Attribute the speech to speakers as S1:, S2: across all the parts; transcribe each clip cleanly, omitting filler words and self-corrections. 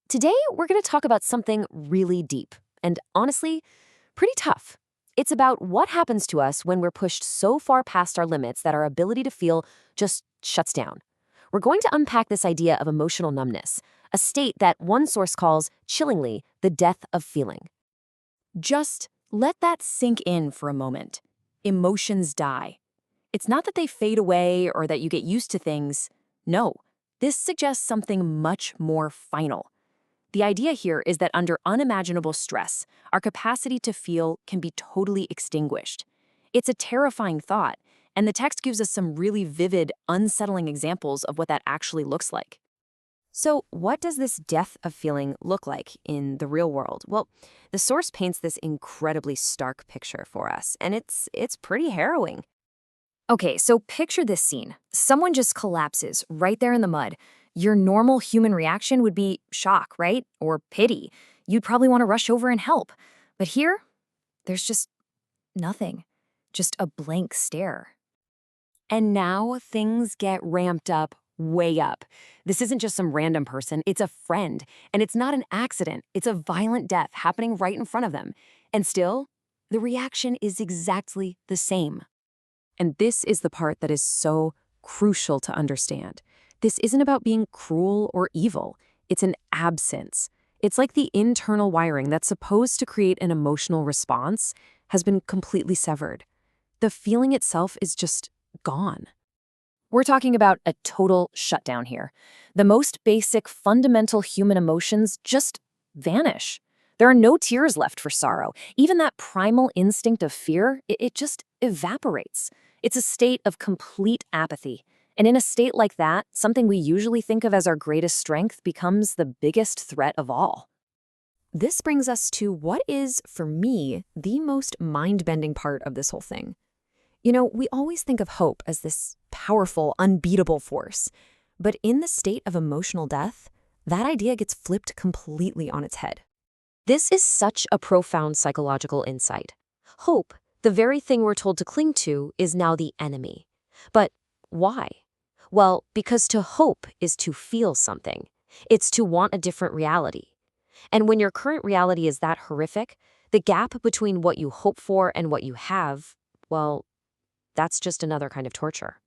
S1: Today, we're going to talk about something really deep and honestly, pretty tough. It's about what happens to us when we're pushed so far past our limits that our ability to feel just shuts down. We're going to unpack this idea of emotional numbness, a state that one source calls, chillingly, the death of feeling.
S2: Just let that sink in for a moment. Emotions die. It's not that they fade away or that you get used to things. No, this suggests something much more final. The idea here is that under unimaginable stress, our capacity to feel can be totally extinguished. It's a terrifying thought, and the text gives us some really vivid, unsettling examples of what that actually looks like.
S1: So, what does this death of feeling look like in the real world? Well, the source paints this incredibly stark picture for us, and it's pretty harrowing. Okay, so picture this scene. Someone just collapses right there in the mud. Your normal human reaction would be shock, right? Or pity. You'd probably want to rush over and help. But here, there's just nothing. Just a blank stare. And now things get ramped up, way up. This isn't just some random person, it's a friend. And it's not an accident, it's a violent death happening right in front of them. And still, the reaction is exactly the same. And this is the part that is so crucial to understand. This isn't about being cruel or evil. It's an absence. It's like the internal wiring that's supposed to create an emotional response has been completely severed. The feeling itself is just gone. We're talking about a total shutdown here. The most basic, fundamental human emotions just vanish. There are no tears left for sorrow. Even that primal instinct of fear, it just evaporates. It's a state of complete apathy. And in a state like that, something we usually think of as our greatest strength becomes the biggest threat of all. This brings us to what is, for me, the most mind-bending part of this whole thing. You know, we always think of hope as this powerful, unbeatable force. But in the state of emotional death, that idea gets flipped completely on its head. This is such a profound psychological insight. Hope, the very thing we're told to cling to, is now the enemy. But why? Well, because to hope is to feel something. It's to want a different reality. And when your current reality is that horrific, the gap between what you hope for and what you have, well, that's just another kind of torture.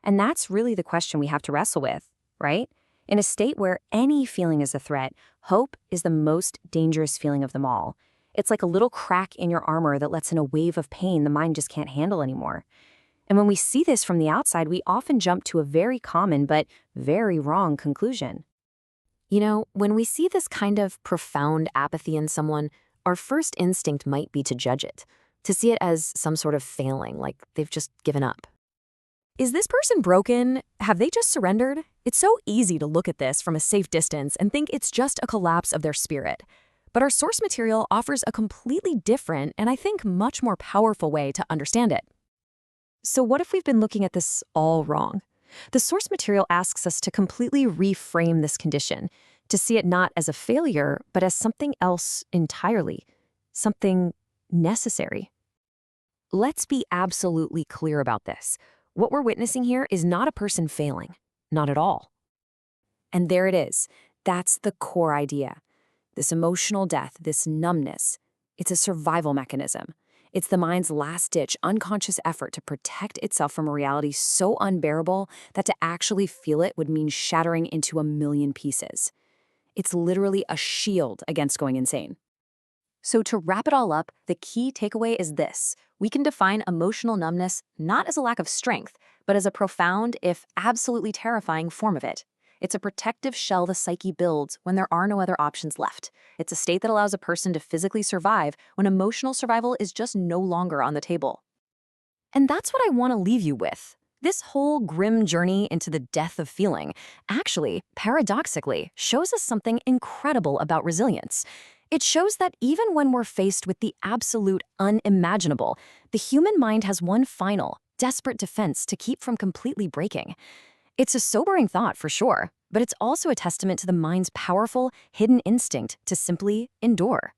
S1: And that's really the question we have to wrestle with, right? In a state where any feeling is a threat, hope is the most dangerous feeling of them all. It's like a little crack in your armor that lets in a wave of pain the mind just can't handle anymore. And when we see this from the outside, we often jump to a very common but very wrong conclusion. You know, when we see this kind of profound apathy in someone, our first instinct might be to judge it, to see it as some sort of failing, like they've just given up. Is this person broken? Have they just surrendered? It's so easy to look at this from a safe distance and think it's just a collapse of their spirit. But our source material offers a completely different and I think much more powerful way to understand it. So what if we've been looking at this all wrong? The source material asks us to completely reframe this condition, to see it not as a failure, but as something else entirely, something necessary. Let's be absolutely clear about this. What we're witnessing here is not a person failing, not at all. And there it is. That's the core idea. This emotional death, this numbness, it's a survival mechanism. It's the mind's last-ditch, unconscious effort to protect itself from a reality so unbearable that to actually feel it would mean shattering into a million pieces. It's literally a shield against going insane. So to wrap it all up, the key takeaway is this. We can define emotional numbness not as a lack of strength, but as a profound, if absolutely terrifying form of it. It's a protective shell the psyche builds when there are no other options left. It's a state that allows a person to physically survive when emotional survival is just no longer on the table. And that's what I want to leave you with. This whole grim journey into the death of feeling actually, paradoxically, shows us something incredible about resilience. It shows that even when we're faced with the absolute unimaginable, the human mind has one final, desperate defense to keep from completely breaking. It's a sobering thought for sure, but it's also a testament to the mind's powerful, hidden instinct to simply endure.